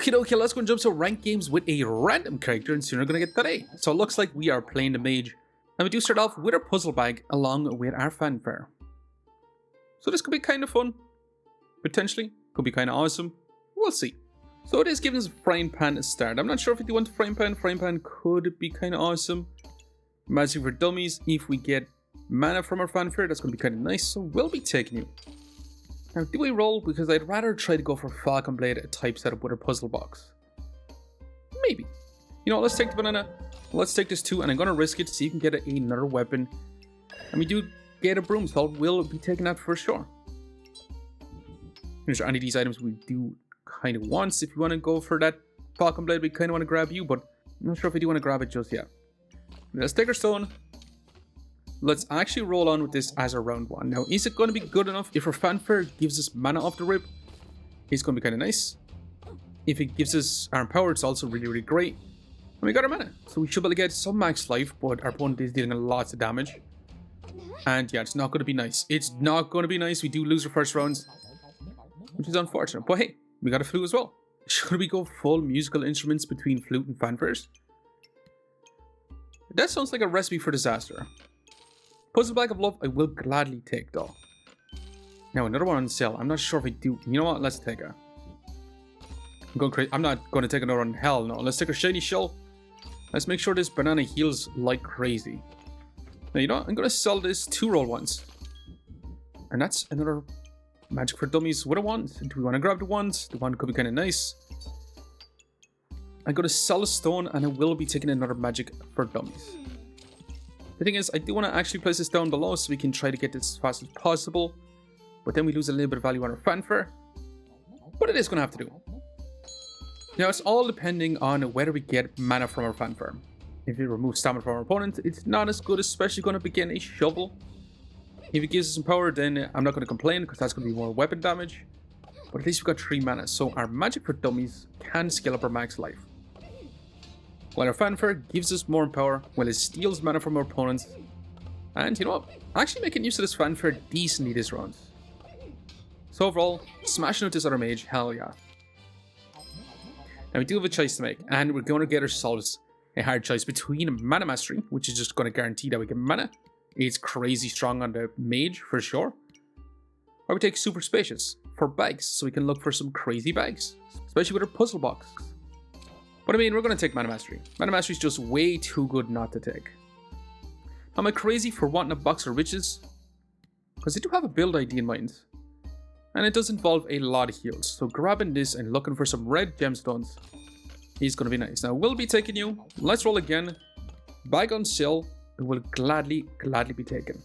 Okie dokie, let's go and jump to ranked games with a random character, and soon we're going to get today. So it looks like we are playing the mage, and we do start off with our puzzle bag along with our fanfare. So this could be kind of fun, potentially, could be kind of awesome, we'll see. So it is giving us a frying pan to start. I'm not sure if we do want the frying pan could be kind of awesome. Magic for dummies, if we get mana from our fanfare, that's going to be kind of nice, so we'll be taking you. Now, do we roll? Because I'd rather try to go for Falcon Blade type setup with our puzzle box. Maybe. You know, let's take the banana. Let's take this too, and I'm going to risk it to see if we can get another weapon. And we do get a broom, so we'll be taking that for sure. There's any of these items we do kind of want. If you want to go for that Falcon Blade, we kind of want to grab you, but I'm not sure if we do want to grab it just yet. Let's take our stone. Let's actually roll on with this as a round one. Now, is it going to be good enough? If our fanfare gives us mana off the rip, it's going to be kind of nice. If it gives us our power, it's also really, really great. And we got our mana. So we should be able to get some max life, but our opponent is dealing lots of damage. And yeah, it's not going to be nice. It's not going to be nice. We do lose our first rounds, which is unfortunate. But hey, we got a flute as well. Should we go full musical instruments between flute and fanfares? That sounds like a recipe for disaster. Puzzle Bag of Love, I will gladly take though. Now another one on sale. I'm not sure if I do. You know what? Let's take it. I'm going crazy. I'm not going to take another one. Hell no. Let's take a shiny shell. Let's make sure this banana heals like crazy. Now you know what? I'm going to sell this 2 roll ones. And that's another magic for dummies with a wand. Do we want to grab the wand? The wand could be kind of nice. I'm going to sell a stone, and I will be taking another magic for dummies. The thing is, I do want to actually place this down below so we can try to get this as fast as possible. But then we lose a little bit of value on our fanfare. But it is going to have to do. Now, it's all depending on whether we get mana from our fanfare. If it removes stamina from our opponent, it's not as good, especially going to begin a shovel. If it gives us some power, then I'm not going to complain because that's going to be more weapon damage. But at least we've got 3 mana, so our magic for dummies can scale up our max life. While our fanfare gives us more power, while it steals mana from our opponents. And you know what? Actually making use of this fanfare decently this round. So overall, smashing out this other mage, hell yeah. Now we do have a choice to make, and we're going to get ourselves a hard choice between Mana Mastery, which is just going to guarantee that we get mana. It's crazy strong on the mage for sure. Or we take Super Spacious for bags, so we can look for some crazy bags, especially with our puzzle box. But I mean, we're going to take Mana Mastery. Mana Mastery is just way too good not to take. Am I crazy for wanting a box of riches? Because I do have a build idea in mind. And it does involve a lot of heals. So grabbing this and looking for some red gemstones is going to be nice. Now, we'll be taking you. Let's roll again. Bag on sale. It will gladly be taken.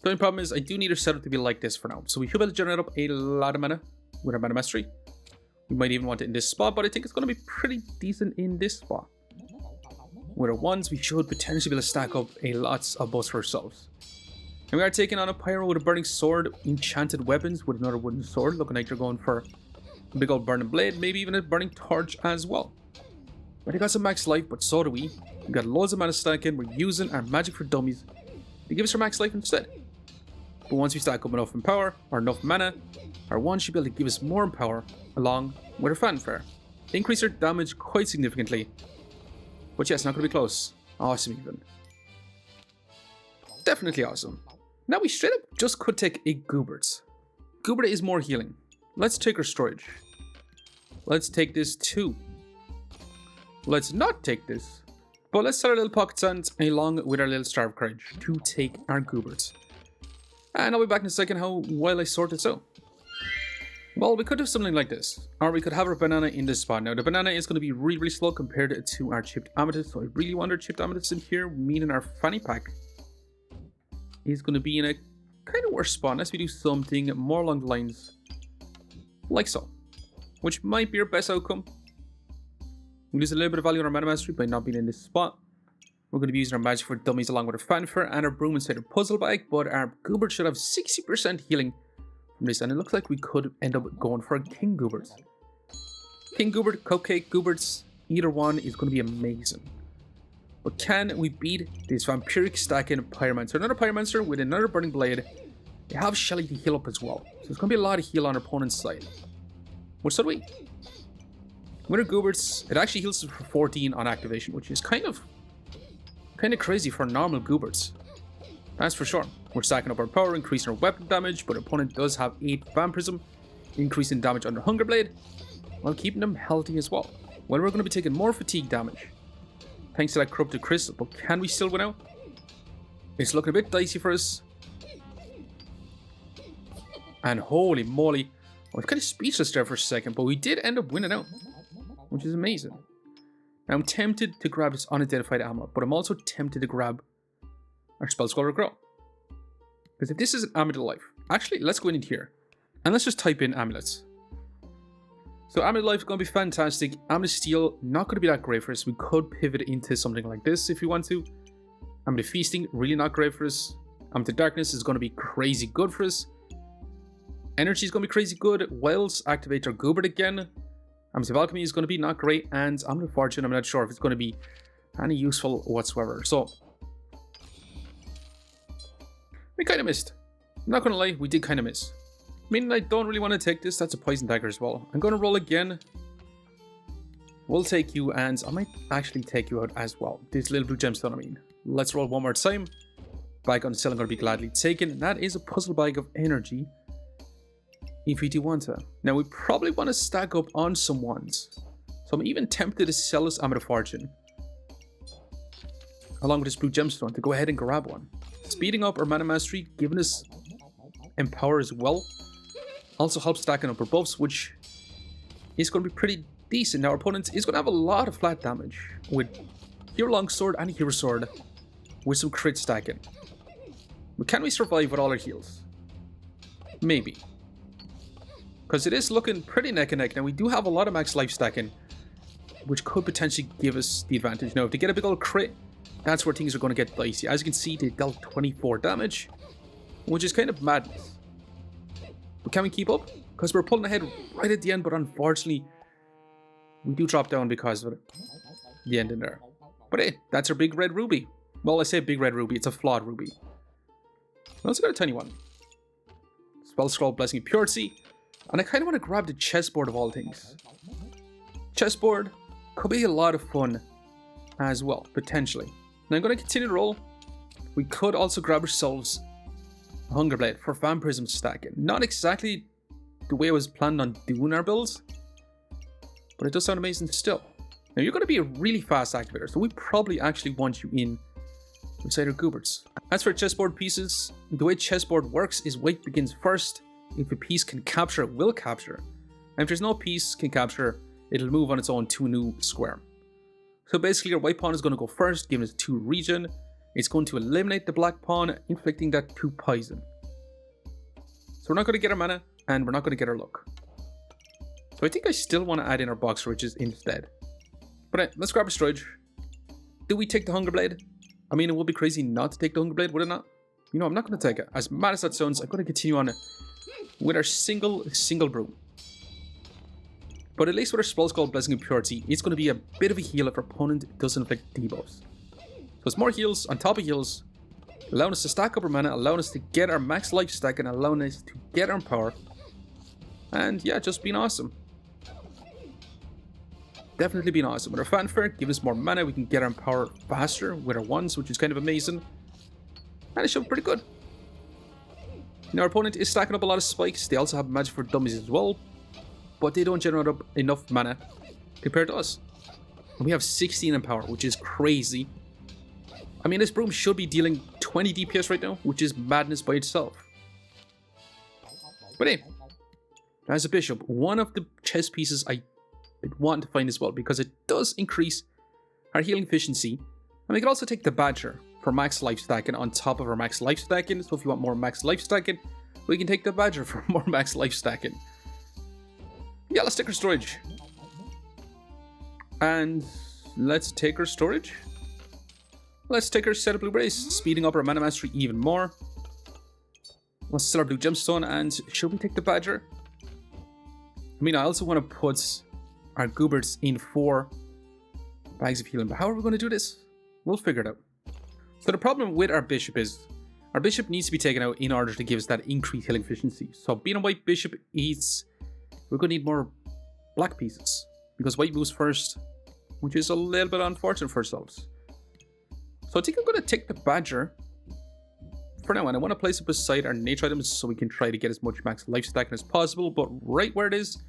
The only problem is I do need our setup to be like this for now. So we should be able to generate up a lot of mana with our Mana Mastery. We might even want it in this spot, but I think it's going to be pretty decent in this spot. With our wands, we should potentially be able to stack up a lots of buffs for ourselves. And we are taking on a pyro with a burning sword, enchanted weapons with another wooden sword, looking like you're going for a big old burning blade, maybe even a burning torch as well. But I got some max life, but so do we. We got loads of mana stacking. We're using our magic for dummies to give us our max life instead. But once we stack up enough in power, or enough mana, our wand should be able to give us more in power along with our fanfare. Increase our damage quite significantly. But yes, not going to be close. Awesome even. Definitely awesome. Now we straight up just could take a Goobert. Goobert is more healing. Let's take our storage. Let's take this too. Let's not take this. But let's sell our little pocket sands along with our little Star of Courage to take our Goobert. And I'll be back in a second while I sort this out. Well, we could do something like this. Or we could have our banana in this spot. Now, the banana is going to be really, really slow compared to our chipped amethyst. So I really want our chipped amethyst in here, meaning our fanny pack is going to be in a kind of worse spot unless we do something more along the lines like so. Which might be our best outcome. We lose a little bit of value on our Mana Mastery by not being in this spot. We're going to be using our magic for dummies along with our fanfare and our broom inside our puzzle bag. But our Goobert should have 60% healing from this, and it looks like we could end up going for a King Goobert. King Goobert, Cupcake Gooberts, either one is going to be amazing. But can we beat this vampiric stacking Pyromancer? Another Pyromancer with another Burning Blade. They have Shelly to heal up as well. So there's going to be a lot of heal on our opponent's side. Which so do we. With our Gooberts, it actually heals us for 14 on activation, which is kind of crazy for normal Gooberts. That's for sure. We're stacking up our power, increasing our weapon damage, but our opponent does have 8 Vampirism, increasing damage under Hunger Blade, while keeping them healthy as well. Well, we're going to be taking more fatigue damage, thanks to that Corrupted Crystal, but can we still win out? It's looking a bit dicey for us. And holy moly, I was kind of speechless there for a second, but we did end up winning out, which is amazing. Now I'm tempted to grab this unidentified amulet, but I'm also tempted to grab our Spell Scroller Grow. Because if this is an Amulet of Life, actually, let's go in here and let's just type in amulets. So Amulet of Life is going to be fantastic. Amulet of Steel, not going to be that great for us. We could pivot into something like this if we want to. Amulet of Feasting, really not great for us. Amulet of Darkness is going to be crazy good for us. Energy is going to be crazy good. Wells activate our Goobert again. Amulet of Alchemy is going to be not great. And Amulet of Fortune, I'm not sure if it's going to be any useful whatsoever. So we kind of missed. I'm not going to lie, we did kind of miss. I mean, I don't really want to take this. That's a Poison Dagger as well. I'm going to roll again. We'll take you, and I might actually take you out as well. This little blue gemstone, I mean. Let's roll one more time. Bag on sale, I'm going to be gladly taken. And that is a puzzle bag of energy, if we do want to. Now, we probably want to stack up on some ones. So I'm even tempted to sell this Amulet of Fortune, along with this blue gemstone, to go ahead and grab one. Speeding up our Mana Mastery, giving us Empower as well. Also helps stacking up our buffs, which is going to be pretty decent. Now our opponent is going to have a lot of flat damage with Hero Longsword and Hero Sword with some crit stacking. But can we survive with all our heals? Maybe. Because it is looking pretty neck and neck. Now we do have a lot of max life stacking, which could potentially give us the advantage. Now if they get a big old crit, that's where things are going to get dicey. As you can see, they dealt 24 damage, which is kind of madness. But can we keep up? Because we're pulling ahead right at the end, but unfortunately, we do drop down because of the end in there. But hey, that's our big red ruby. Well, I say big red ruby, it's a flawed ruby. Let's got a tiny one. Spell Scroll, Blessing of Purity. And I kind of want to grab the chessboard of all things. Chessboard could be a lot of fun as well, potentially. Now I'm going to continue to roll. We could also grab ourselves a Hunger Blade for Vampirism stacking. Not exactly the way I was planning on doing our builds, but it does sound amazing still. Now you're going to be a really fast activator, so we probably actually want you in inside our Gooberts. As for chessboard pieces, the way chessboard works is white begins first. If a piece can capture, it will capture. And if there's no piece can capture, it'll move on its own to a new square. So basically our white pawn is going to go first, giving us 2 regen. It's going to eliminate the black pawn, inflicting that 2 poison. So we're not going to get our mana, and we're not going to get our luck. So I think I still want to add in our box riches instead. But let's grab our storage. Do we take the Hunger Blade? I mean, it would be crazy not to take the Hunger Blade, would it not? You know, I'm not going to take it. As mad as that sounds, I'm going to continue on with our single brew. But at least with our Spell Scroll, Blessing of Purity, it's going to be a bit of a heal if our opponent doesn't inflict debuffs. So it's more heals on top of heals, allowing us to stack up our mana, allowing us to get our max life stack, and allowing us to get our power. And yeah, just being awesome. Definitely being awesome. With our Fanfare, give us more mana, we can get our power faster with our ones, which is kind of amazing. And it should be pretty good. Now our opponent is stacking up a lot of spikes. They also have magic for dummies as well, but they don't generate up enough mana compared to us. And we have 16 in power, which is crazy. I mean, this broom should be dealing 20 DPS right now, which is madness by itself. But hey, as a bishop, one of the chess pieces I want to find as well, because it does increase our healing efficiency. And we can also take the Badger for max life stacking on top of our max life stacking. So if you want more max life stacking, we can take the Badger for more max life stacking. Yeah, let's take our storage. And let's take our storage. Let's take our set of blue brace, speeding up our mana mastery even more. Let's sell our blue gemstone, and should we take the Badger? I mean, I also want to put our Gooberts in 4 bags of healing, but how are we going to do this? We'll figure it out. So the problem with our bishop is, our bishop needs to be taken out in order to give us that increased healing efficiency. So being a white bishop, we're going to need more black pieces because white moves first, which is a little bit unfortunate for ourselves. So I think I'm going to take the Badger for now, and I want to place it beside our nature items so we can try to get as much max life stacking as possible, but right where it is,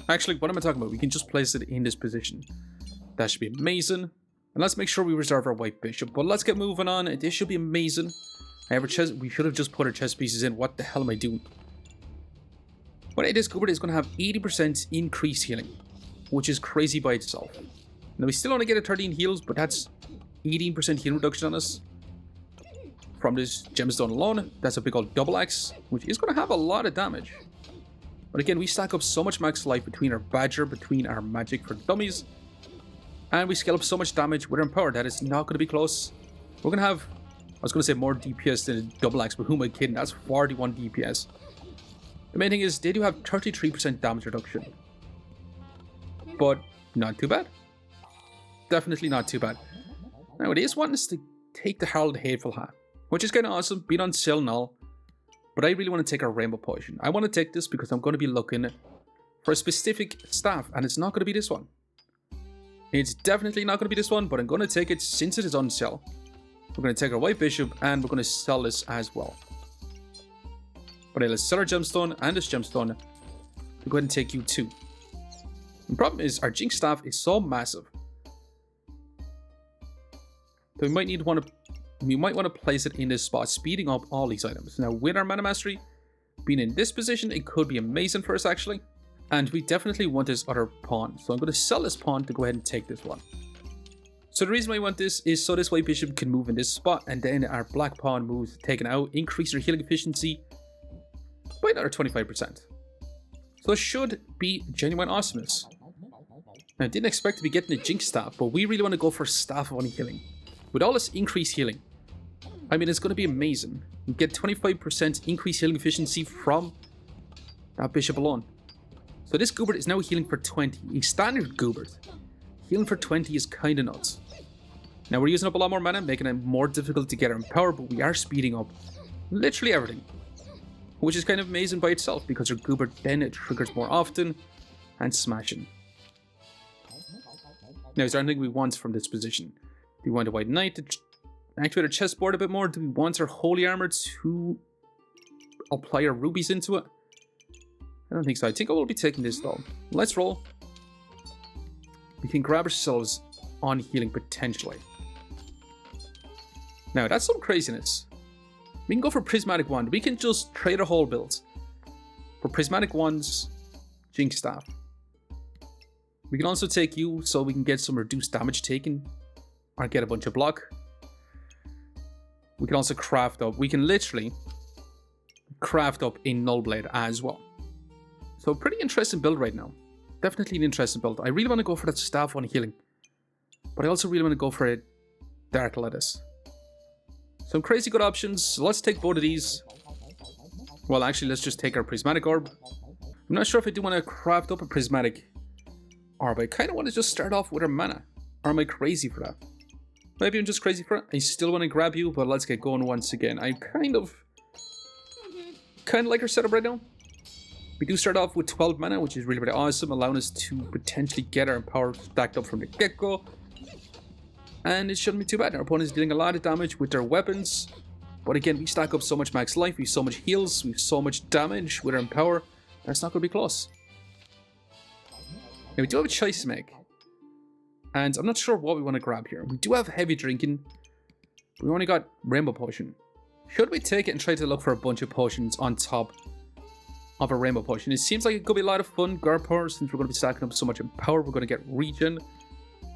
actually, what am I talking about? We can just place it in this position. That should be amazing. And let's make sure we reserve our white bishop, but let's get moving on. This should be amazing. I have a chest. We should have just put our chess pieces in. What the hell am I doing? But this Goobert is going to have 80% increased healing, which is crazy by itself. Now we still only get a 13 heals, but that's 18% healing reduction on us from this gemstone alone. That's a big old double axe, which is going to have a lot of damage. But again, we stack up so much max life between our Badger, between our magic for dummies, and we scale up so much damage with our Empower that it's not going to be close. We're going to have, I was going to say more DPS than a double axe, but who am I kidding? That's 41 DPS. The main thing is they do have 33% damage reduction, but not too bad. Definitely not too bad. Now it is wanting us to take the Herald Hateful Hat, which is kind of awesome, being on sale and all. But I really want to take our Rainbow Potion. I want to take this because I'm going to be looking for a specific staff, and it's not going to be this one. It's definitely not going to be this one, but I'm going to take it since it is on sale. We're going to take our White Bishop, and we're going to sell this as well. But let's sell our Gemstone and this Gemstone to go ahead and take you too. The problem is our Jinx Staff is so massive that we might want to place it in this spot, speeding up all these items. Now with our Mana Mastery being in this position, it could be amazing for us actually. And we definitely want this other pawn. So I'm going to sell this pawn to go ahead and take this one. So the reason why I want this is so this White Bishop can move in this spot, and then our Black Pawn moves taken out, increase our healing efficiency by another 25%. So it should be genuine awesomeness. Now, I didn't expect to be getting a Jinx Staff, but we really want to go for Staff of Unhealing. With all this increased healing, I mean, it's going to be amazing. We get 25% increased healing efficiency from that Bishop alone. So this Goobert is now healing for 20. A standard Goobert healing for 20 is kind of nuts. Now we're using up a lot more mana, making it more difficult to get our Empower, but we are speeding up literally everything, which is kind of amazing by itself because our Goobert then triggers more often and smashing. Now, is there anything we want from this position? Do we want a White Knight to activate our chessboard a bit more? Do we want our Holy Armor to apply our rubies into it? I don't think so. I think I will be taking this though. Let's roll. We can grab ourselves on healing potentially. Now, that's some craziness. We can go for Prismatic Wand. We can just trade our whole build for Prismatic Wand's Jinx Staff. We can also take you so we can get some reduced damage taken or get a bunch of block. We can also craft up. We can literally craft up a Null Blade as well. So pretty interesting build right now. Definitely an interesting build. I really want to go for that Staff on Healing, but I also really want to go for a Dark Lettuce. Some crazy good options. So let's take both of these. Well, actually, let's just take our Prismatic Orb. I'm not sure if I do want to craft up a Prismatic Orb. I kind of want to just start off with our mana. Or am I crazy for that? Maybe I'm just crazy for it. I still want to grab you, but let's get going once again. I kind of like our setup right now. We do start off with 12 mana, which is really, really awesome, allowing us to potentially get our Empower stacked up from the get-go. And it shouldn't be too bad. Our opponent is dealing a lot of damage with their weapons. But again, we stack up so much max life, we have so much heals, we have so much damage with our Empower. That's not going to be close. Now, we do have a choice to make. And I'm not sure what we want to grab here. We do have Heavy Drinking. We only got Rainbow Potion. Should we take it and try to look for a bunch of potions on top of a Rainbow Potion? It seems like it could be a lot of fun. Guard Power, since we're going to be stacking up so much Empower, we're going to get Regen.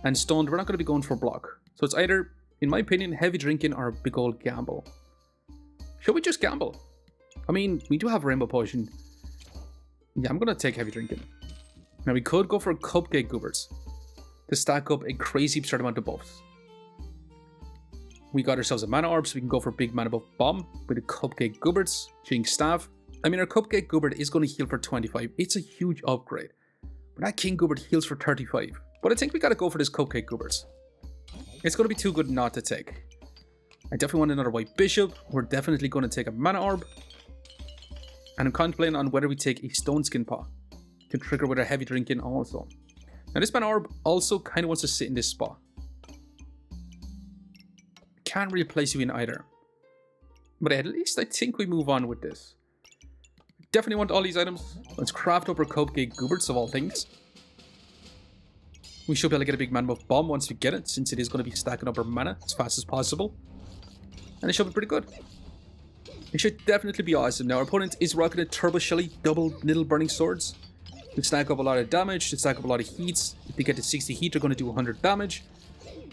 And Stoned, we're not going to be going for block. So it's either, in my opinion, Heavy Drinking or a big old gamble. Should we just gamble? I mean, we do have Rainbow Potion. Yeah, I'm going to take Heavy Drinking. Now, we could go for Cupcake Goobert to stack up a crazy absurd amount of buffs. We got ourselves a Mana Orb, so we can go for big Mana Buff Bomb with a Cupcake Goobert's Jinx Staff. I mean, our Cupcake Goobert is going to heal for 25. It's a huge upgrade. But that King Goobert heals for 35. But I think we got to go for this Cupcake Goobert. It's going to be too good not to take. I definitely want another White Bishop. We're definitely going to take a Mana Orb. And I'm contemplating on whether we take a Stone Skin Paw to trigger with our Heavy Drinking also. Now this mana orb also kind of wants to sit in this spot. Can't really place you in either. But at least I think we move on with this. Definitely want all these items. Let's craft up our Cupcake Gooberts of all things. We should be able to get a big mana buff bomb once we get it, since it is going to be stacking up our mana as fast as possible. And it should be pretty good. It should definitely be awesome. Now our opponent is rocking a Turbo Shelly double Nidal Burning Swords. To stack up a lot of damage, to stack up a lot of heats. If they get to 60 heat, they're going to do 100 damage.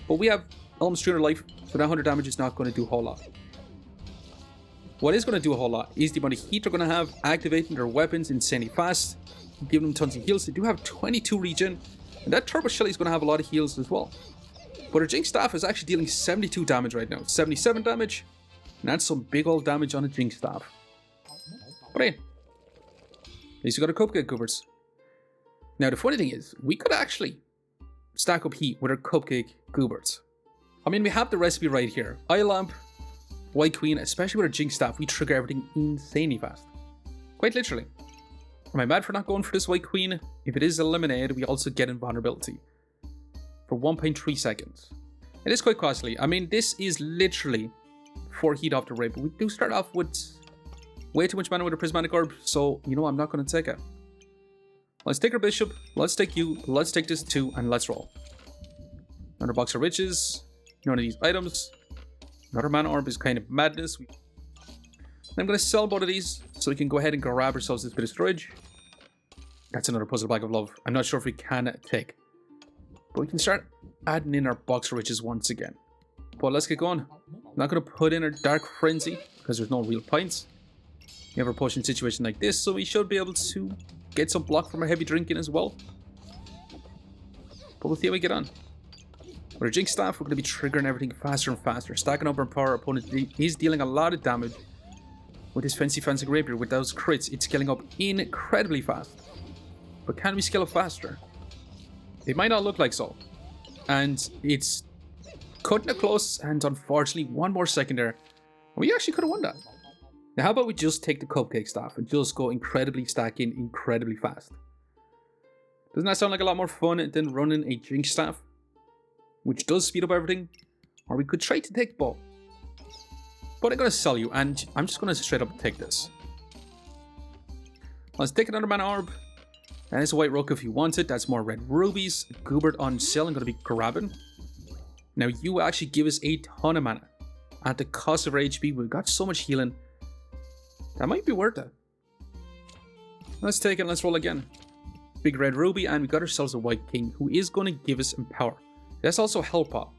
But we have almost 300 life, so that 100 damage is not going to do a whole lot. What is going to do a whole lot is the amount of heat they're going to have, activating their weapons insanely fast, giving them tons of heals. They do have 22 regen, and that Turbo Shelly is going to have a lot of heals as well. But our Jinx Staff is actually dealing 72 damage right now, 77 damage, and that's some big old damage on a Jinx Staff. But hey, at least we got our Cupcake Gooberts. Now the funny thing is, we could actually stack up heat with our Cupcake Gooberts. I mean, we have the recipe right here. Eye Lamp, White Queen, especially with our Jinx Staff, we trigger everything insanely fast. Quite literally. Am I mad for not going for this White Queen? If it is eliminated, we also get invulnerability for 1.3 seconds. It is quite costly. I mean, this is literally 4 heat off the rip. We do start off with way too much mana with a Prismatic Orb, so you know I'm not going to take it. Let's take our Bishop, let's take you, let's take this too, and let's roll. Another Box of Riches, none of these items. Another Mana Orb is kind of madness. I'm going to sell both of these so we can go ahead and grab ourselves this bit of storage. That's another Puzzle Bag of Love. I'm not sure if we can take. But we can start adding in our Box of Riches once again. But let's get going. I'm not going to put in our Dark Frenzy because there's no real points. We have our potion situation like this, so we should be able to get some block from our heavy drinking as well. But we'll see how we get on. With our Jinx Staff, we're going to be triggering everything faster and faster. Stacking up our power. Our opponent is dealing a lot of damage. With his fancy rapier, with those crits, it's scaling up incredibly fast. But can we scale up faster? It might not look like so. And it's cutting it close, and unfortunately, one more second there. We actually could have won that. Now, how about we just take the Cupcake Staff and just go incredibly stacking incredibly fast? Doesn't that sound like a lot more fun than running a Jinx Staff? Which does speed up everything. Or we could try to take both. But I'm going to sell you, and I'm just going to straight up take this. Let's take another Mana Orb. That is a White Rook if you want it. That's more red rubies. Goobert on sale, I'm going to be grabbing. Now, you actually give us a ton of mana. At the cost of our HP, we've got so much healing. That might be worth it. Let's take it, let's roll again. Big red ruby, and we got ourselves a White King, who is going to give us Empower. That's also Health Pot.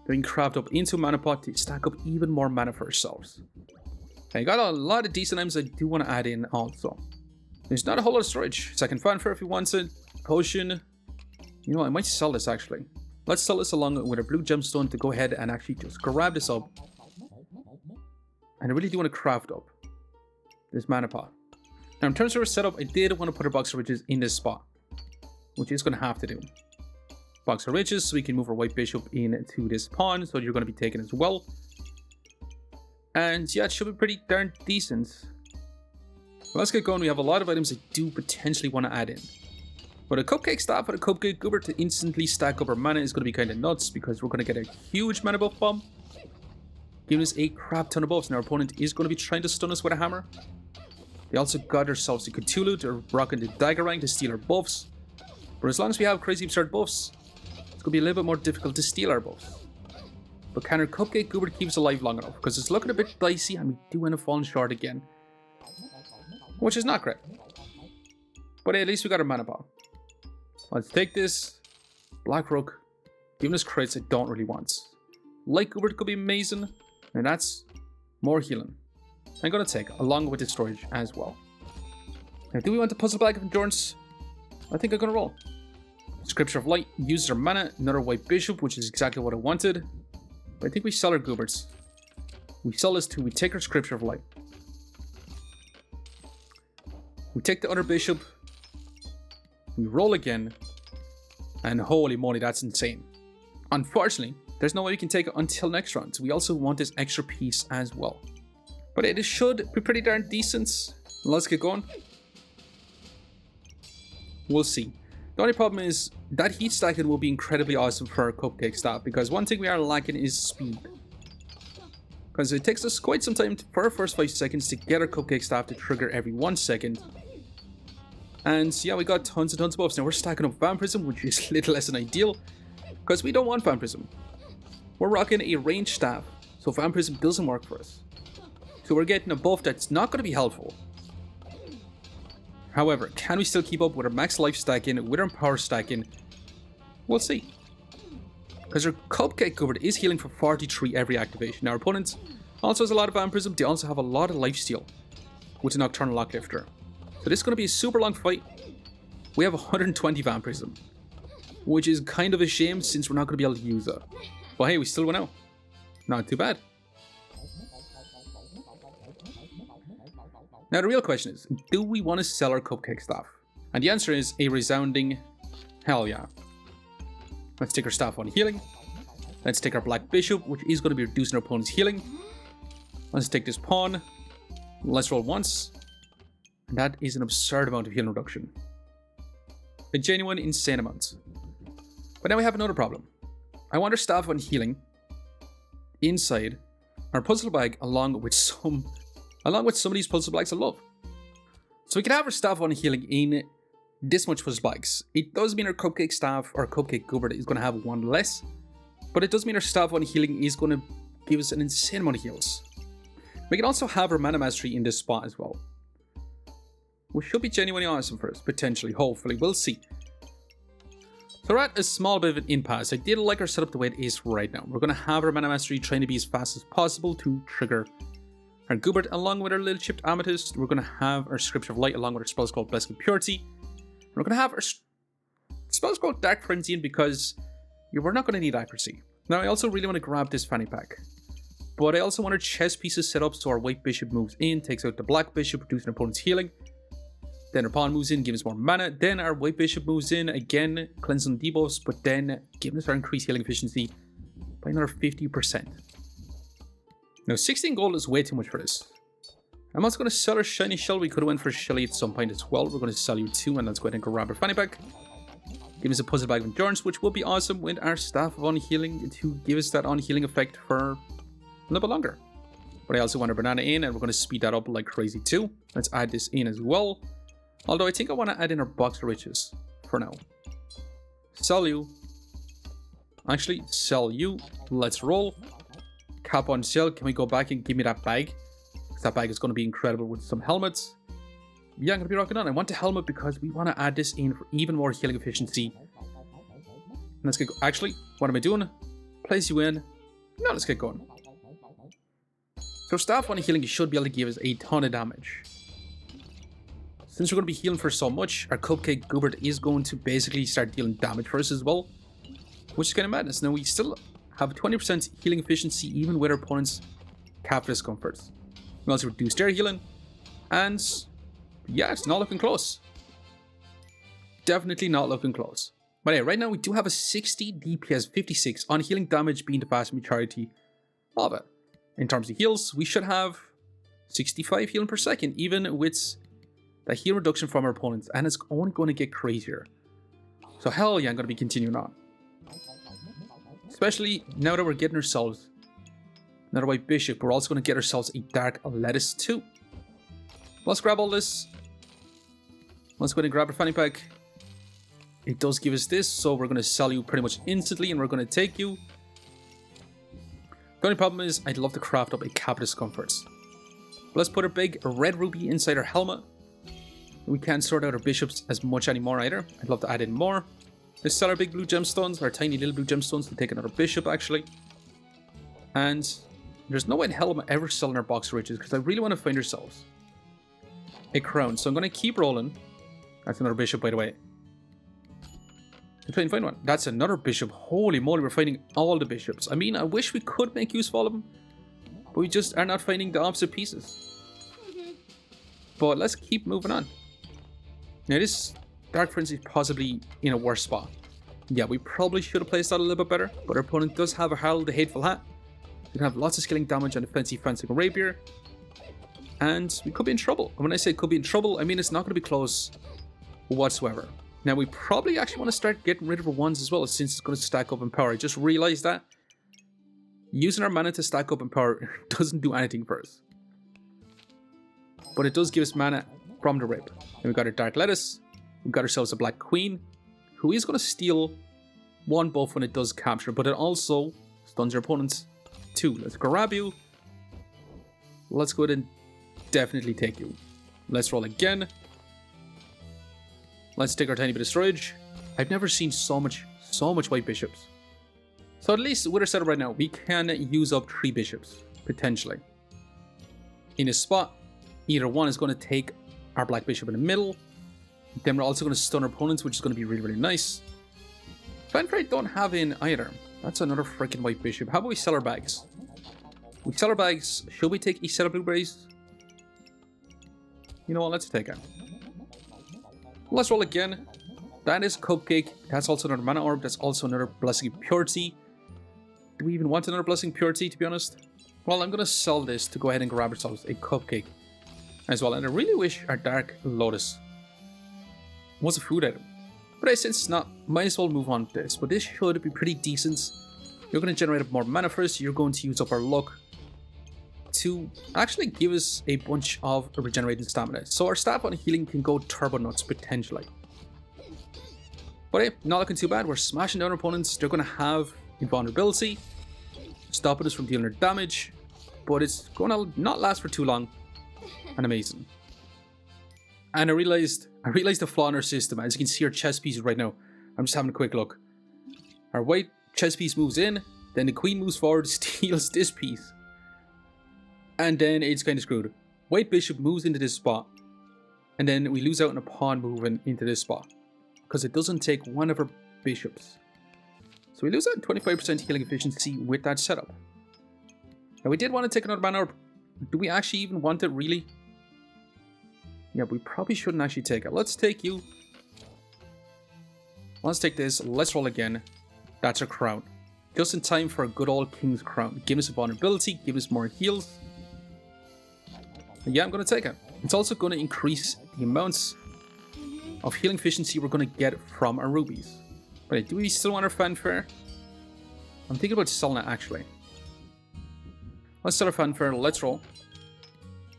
We can craft up into Mana Pot to stack up even more mana for ourselves. Now, you got a lot of decent items I do want to add in also. There's not a whole lot of storage. Second Fanfare if you want it. Potion. You know, I might sell this actually. Let's sell this along with a blue gemstone to go ahead and actually just grab this up. And I really do want to craft up this Mana Pot. Now, in terms of our setup, I did want to put our Box of Riches in this spot, which is going to have to do. Box of Riches, so we can move our White Bishop into this pawn, so you're going to be taken as well. And yeah, it should be pretty darn decent. Well, let's get going. We have a lot of items I do potentially want to add in. But a Cupcake Staff and a Cupcake Goobert to instantly stack up our mana is going to be kind of nuts, because we're going to get a huge mana buff bomb, giving us a crap ton of buffs. Now our opponent is going to be trying to stun us with a hammer. They also got ourselves a Cthulhu. They're rocking the Daggerang to steal our buffs. But as long as we have crazy absurd buffs, it's going to be a little bit more difficult to steal our buffs. But can our Cupcake Goobert keep us alive long enough? Because it's looking a bit dicey, and we do end up falling short again, which is not great. But at least we got our mana bomb. Let's take this. Black Rook, giving us crits I don't really want. Light Goobert could be amazing, and that's more healing. I'm going to take along with the storage as well. Now, do we want the Puzzle Bag of Endurance? I think I'm going to roll. Scripture of Light, uses our mana, another White Bishop, which is exactly what I wanted. But I think we sell our Gooberts. We sell this too, we take our Scripture of Light. We take the other Bishop. We roll again. And holy moly, that's insane. Unfortunately, there's no way we can take it until next round. So we also want this extra piece as well. But it should be pretty darn decent. Let's get going. We'll see. The only problem is that heat stacking will be incredibly awesome for our Cupcake staff, because one thing we are lacking is speed. Because it takes us quite some time for our first 5 seconds to get our Cupcake staff to trigger every 1 second. And yeah, we got tons and tons of buffs. Now we're stacking up Vampirism, which is a little less than ideal, because we don't want Vampirism. We're rocking a ranged staff, so Vampirism doesn't work for us. So we're getting a buff that's not going to be helpful. However, can we still keep up with our max life stacking, with our power stacking? We'll see. Because our Cupcake Goobert is healing for 43 every activation. Now our opponent also has a lot of Vampirism, they also have a lot of lifesteal with a Nocturnal Locklifter. So this is going to be a super long fight. We have 120 Vampirism, which is kind of a shame since we're not going to be able to use it. But hey, we still went out. Not too bad. Now the real question is, do we want to sell our Cupcake staff? And the answer is a resounding hell yeah. Let's take our Staff of Unhealing. Let's take our Black Bishop, which is going to be reducing our opponent's healing. Let's take this pawn. Let's roll once. And that is an absurd amount of healing reduction. A genuine insane amount. But now we have another problem. I want our Staff of Unhealing inside our puzzle bag along with some of these puzzle bags I love. So we can have our Staff of Unhealing in this much puzzle bags. It does mean our Cupcake staff or Cupcake Goobert is going to have one less, but it does mean our Staff of Unhealing is going to give us an insane amount of heals. We can also have our Mana Mastery in this spot as well, which should be genuinely awesome for us, potentially, hopefully, we'll see. So we're at a small bit of an impasse. I did like our setup the way it is right now. We're going to have our Mana Mastery trying to be as fast as possible to trigger our Goobert along with our little chipped Amethyst. We're going to have our Scripture of Light along with our spells called Blessed with Purity. We're going to have our spells called Dark Frenzy in because we're not going to need accuracy. Now I also really want to grab this fanny pack, but I also want our chess pieces set up so our White Bishop moves in, takes out the Black Bishop, reducing our opponent's healing. Then our pawn moves in, giving us more mana. Then our White Bishop moves in, again cleansing debuffs, but then giving us our increased healing efficiency by another 50%. Now 16 gold is way too much for this. I'm also going to sell our Shiny Shell. We could have went for Shelly at some point as well. We're going to sell you 2 and let's go ahead and grab our fanny pack. Give us a puzzle bag of endurance, which will be awesome with our Staff of Unhealing to give us that unhealing effect for a little bit longer. But I also want our banana in and we're going to speed that up like crazy too. Let's add this in as well. Although I think I want to add in our Box of Riches for now. Sell you. Actually, sell you. Let's roll. Cap on sale. Can we go back and give me that bag? Because that bag is going to be incredible with some helmets. Yeah, I'm going to be rocking on. I want the helmet because we want to add this in for even more healing efficiency. Let's get actually, what am I doing? Place you in. Now let's get going. So Staff of Unhealing should be able to give us a ton of damage. Since we're going to be healing for so much, our Cupcake Goobert is going to basically start dealing damage for us as well, which is kind of madness. Now we still have 20% healing efficiency even with our opponent's cap discomforts. We also reduce their healing, and yeah, it's not looking close. Definitely not looking close. But yeah, right now we do have a 60 DPS 56 on healing damage being the vast majority of it. In terms of heals, we should have 65 healing per second, even with the heal reduction from our opponents, and it's only going to get crazier. So hell yeah, I'm going to be continuing on. Especially now that we're getting ourselves another White Bishop, we're also going to get ourselves a Dark Lettuce too. Let's grab all this. Let's go ahead and grab our fanny pack. It does give us this, so we're going to sell you pretty much instantly, and we're going to take you. The only problem is I'd love to craft up a Cap Discomforts. Let's put a big red ruby inside our helmet. We can't sort out our bishops as much anymore either. I'd love to add in more. Let's sell our big blue gemstones, our tiny little blue gemstones, to take another bishop actually. And there's no way in hell am I ever selling our Box of Riches because I really want to find ourselves a crown. So I'm going to keep rolling. That's another bishop, by the way. Let's try and find one. That's another bishop. Holy moly, we're finding all the bishops. I mean, I wish we could make use of all of them, but we just are not finding the opposite pieces. But let's keep moving on. Now this Dark Frenzy is possibly in a worse spot. Yeah, we probably should have placed that a little bit better, but our opponent does have a Harold the Hateful Hat. We can have lots of skilling damage on the Fancy Fencing Rapier, and we could be in trouble. And when I say could be in trouble, I mean it's not going to be close whatsoever. Now, we probably actually want to start getting rid of our ones as well, since it's going to stack up in power. I just realized that using our mana to stack up in power doesn't do anything for us. But it does give us mana from the rip. And we've got our Dark Lettuce. We've got ourselves a Black Queen, who is going to steal one buff when it does capture, but it also stuns your opponents too. Let's grab you. Let's go ahead and definitely take you. Let's roll again. Let's take our tiny bit of storage. I've never seen so much white bishops. So at least with our setup right now, we can use up 3 bishops, potentially. In a spot, either one is going to take our black bishop in the middle. Then we're also going to stun our opponents, which is going to be really, really nice. Fanfare don't have in either. That's another freaking white bishop. How about we sell our bags? We sell our bags. Should we take a set of blueberries? You know what? Let's take it. Let's roll again. That is Cupcake. That's also another mana orb. That's also another Blessing of Purity. Do we even want another Blessing of Purity, to be honest? Well, I'm going to sell this to go ahead and grab ourselves a Cupcake as well. And I really wish our Dark Lotus was a food item. But since it's not, might as well move on to this. But this should be pretty decent. You're going to generate up more mana first. You're going to use up our luck to actually give us a bunch of regenerated stamina. So our Staff of Unhealing can go turbo nuts, potentially. But hey, not looking too bad. We're smashing down our opponents. They're going to have invulnerability, stopping us from dealing their damage. But it's going to not last for too long. And amazing. And I realized the flaw in our system. As you can see our chess pieces right now. I'm just having a quick look. Our white chess piece moves in, then the queen moves forward, steals this piece. And then it's kind of screwed. White bishop moves into this spot. And then we lose out on a pawn moving into this spot. Because it doesn't take one of our bishops. So we lose out 25% healing efficiency with that setup. Now we did want to take another mana orb. Do we actually even want it, really? Yeah, we probably shouldn't actually take it. Let's take you. Let's take this. Let's roll again. That's our crown. Just in time for a good old King's Crown. Give us a vulnerability. Give us more heals. And yeah, I'm going to take it. It's also going to increase the amounts of healing efficiency we're going to get from our rubies. But do we still want our fanfare? I'm thinking about selling it, actually. Let's sell our fanfare. Let's roll.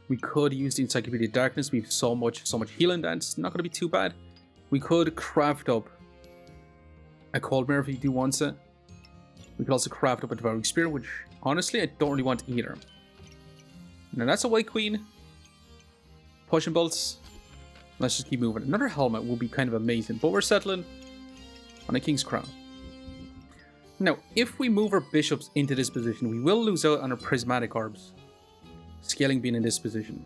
We could use the Encyclopedia of Darkness. We have so much healing that's not going to be too bad. We could craft up a Cold Mirror if you do want it. We could also craft up a Devouring Spear, which honestly I don't really want either. Now that's a White Queen. Pushing bolts. Let's just keep moving. Another helmet will be kind of amazing, but we're settling on a King's Crown. Now, if we move our bishops into this position, we will lose out on our prismatic orbs. Scaling being in this position.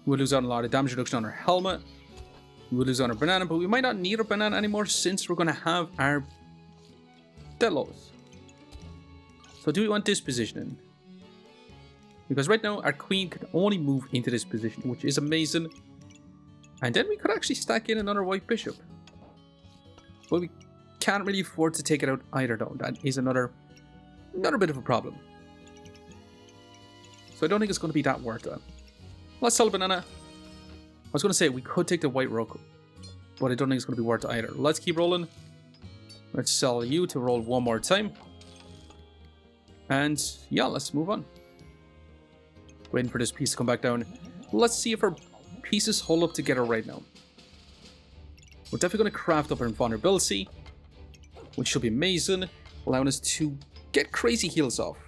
We'll lose out on a lot of damage reduction on our helmet. We'll lose out on our banana, but we might not need our banana anymore since we're going to have our Delos. So do we want this positioning? Because right now our queen can only move into this position, which is amazing. And then we could actually stack in another white bishop. But we can't really afford to take it out either though. That is another bit of a problem. So I don't think it's going to be that worth it. Let's sell a banana. I was going to say we could take the white rook, but I don't think it's going to be worth it either. Let's keep rolling. Let's sell you to roll one more time. And yeah, let's move on. Waiting for this piece to come back down. Let's see if our pieces hold up together right now. We're definitely going to craft up our invulnerability, which should be amazing, allowing us to get crazy heals off.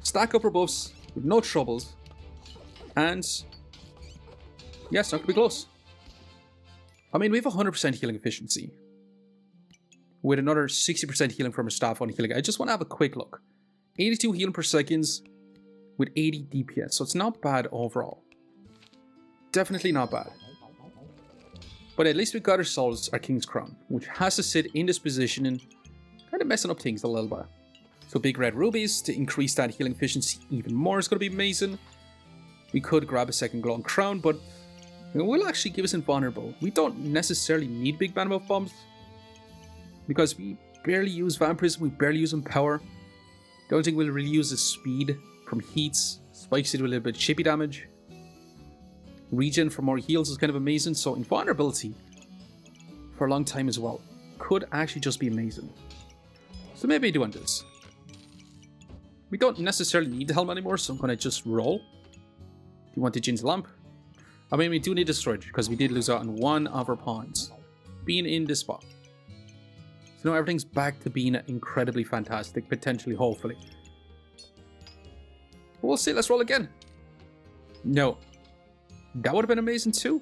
Stack up our buffs with no troubles. And yeah, it's not going to be close. I mean, we have 100% healing efficiency. With another 60% healing from our Staff of Unhealing. I just want to have a quick look. 82 healing per seconds with 80 DPS. So it's not bad overall. Definitely not bad. But at least we got ourselves our King's Crown, which has to sit in this position and kind of messing up things a little bit. So big red rubies to increase that healing efficiency even more is going to be amazing. We could grab a second glowing crown, but it will actually give us invulnerable. We don't necessarily need big mana buff bombs because we barely use vampirism, we barely use power. The only thing we'll really use is speed from heats, spikes it with a little bit of chippy damage. Regen for more heals is kind of amazing, so invulnerability for a long time as well. Could actually just be amazing. So maybe I do want this. We don't necessarily need the helm anymore, so I'm going to just roll. Do you want to change the lamp? I mean, we do need the storage because we did lose out on one of our pawns being in this spot. So now everything's back to being incredibly fantastic, potentially, hopefully. But we'll see, let's roll again. No. That would have been amazing too.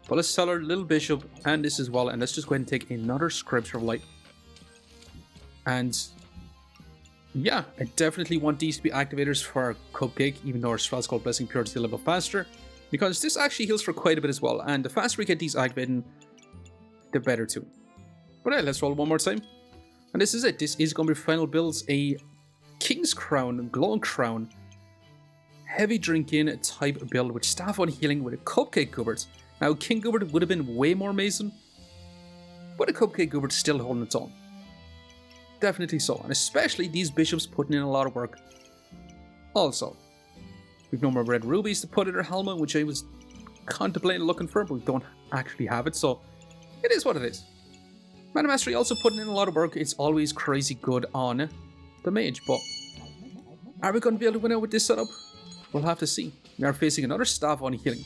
But let's sell our little bishop and this as well, and let's just go ahead and take another Scripture of Light. And yeah, I definitely want these to be activators for our Cupcake, even though our spell's called Blessing Purity is a little bit faster. Because this actually heals for quite a bit as well, and the faster we get these activating, the better too. But yeah, let's roll one more time. And this is it. This is going to be final builds, a King's Crown, Glowing Crown, heavy drinking type build with Staff of Unhealing with a Cupcake Goobert. Now, King Goobert would have been way more amazing, but a Cupcake Goobert's still holding its own. Definitely so, and especially these bishops putting in a lot of work. Also, we've no more red rubies to put in our helmet, which I was contemplating looking for, but we don't actually have it, so it is what it is. Mana Mastery also putting in a lot of work. It's always crazy good on the mage, but are we going to be able to win out with this setup? We'll have to see. We are facing another Staff of Unhealing,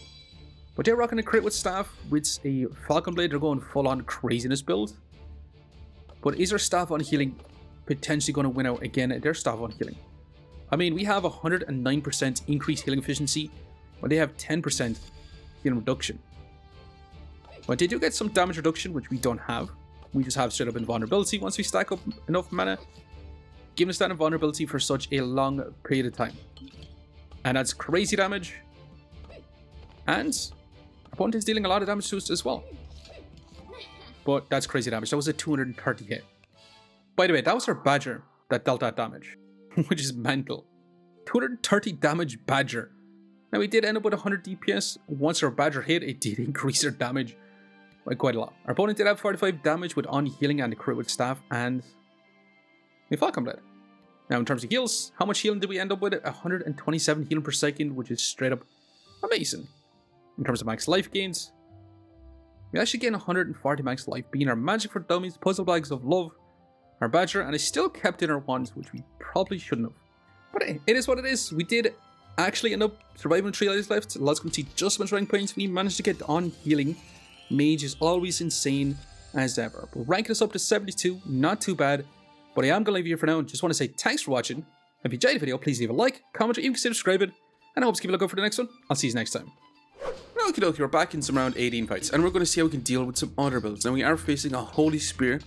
but they're rocking a crit with Staff with a Falcon Blade. They're going full on craziness build. But is our Staff of Unhealing potentially going to win out again at their Staff of Unhealing? I mean, we have 109% increased healing efficiency, but they have 10% healing reduction. But they do get some damage reduction, which we don't have. We just have straight up invulnerability once we stack up enough mana, giving us that invulnerability for such a long period of time. And that's crazy damage. And our opponent is dealing a lot of damage to us as well. But that's crazy damage. That was a 230 hit. By the way, that was our Badger that dealt that damage, which is mental. 230 damage Badger. Now we did end up with 100 DPS. Once our Badger hit, it did increase our damage by quite a lot. Our opponent did have 45 damage with Unhealing and the crit with Staff and a Falcon Blade. Now in terms of heals, how much healing did we end up with? 127 healing per second, which is straight up amazing. In terms of max life gains, we actually gain 140 max life, being our Magic for Dummies, Puzzle Bags of Love, our Badger, and I still kept in our wands, which we probably shouldn't have. But hey, it is what it is. We did actually end up surviving 3 lives left. Let's go see just how much rank points we managed to get on healing. Mage is always insane as ever. But ranking us up to 72, not too bad. But I am going to leave you here for now and just want to say thanks for watching. If you enjoyed the video, please leave a like, comment, or even consider subscribing. And I hope to keep a lookout for the next one. I'll see you next time. Okie dokie, we're back in some round 18 fights, and we're going to see how we can deal with some other builds. Now we are facing a Holy Spear,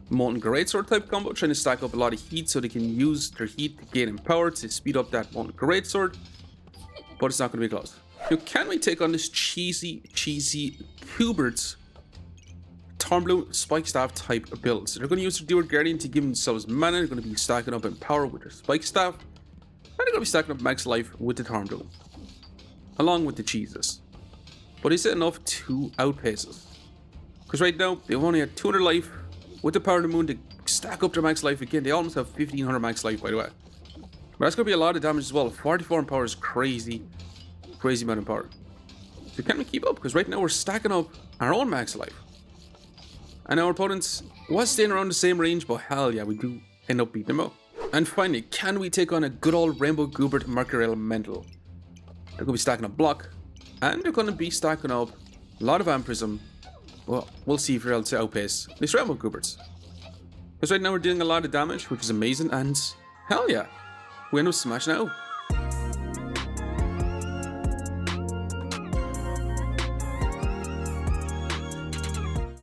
Molten Greatsword type combo, trying to stack up a lot of heat so they can use their heat to gain in power to speed up that Molten Greatsword. But it's not going to be close. Now can we take on this cheesy Goobert's Thornblue Spike Staff type build? So they're going to use their Dewar Guardian to give themselves mana. They're going to be stacking up in power with their Spike Staff, and they're going to be stacking up max life with the Thornblue, along with the cheeses. But is it enough to outpace us? Because right now, they've only had 200 life with the power of the moon to stack up their max life again. They almost have 1500 max life, by the way. But that's going to be a lot of damage as well. 44 in power is crazy. Crazy amount of power. So can we keep up? Because right now we're stacking up our own max life. And our opponents was staying around the same range, but hell yeah, we do end up beating them up. And finally, can we take on a good old Rainbow Goobert Mercury Elemental? They're going to be stacking up block. And they're going to be stacking up a lot of Amprism. Well, we'll see if we're able to outpace these Rainbow Gooberts. Because right now we're doing a lot of damage, which is amazing, and hell yeah, we end up smashing out.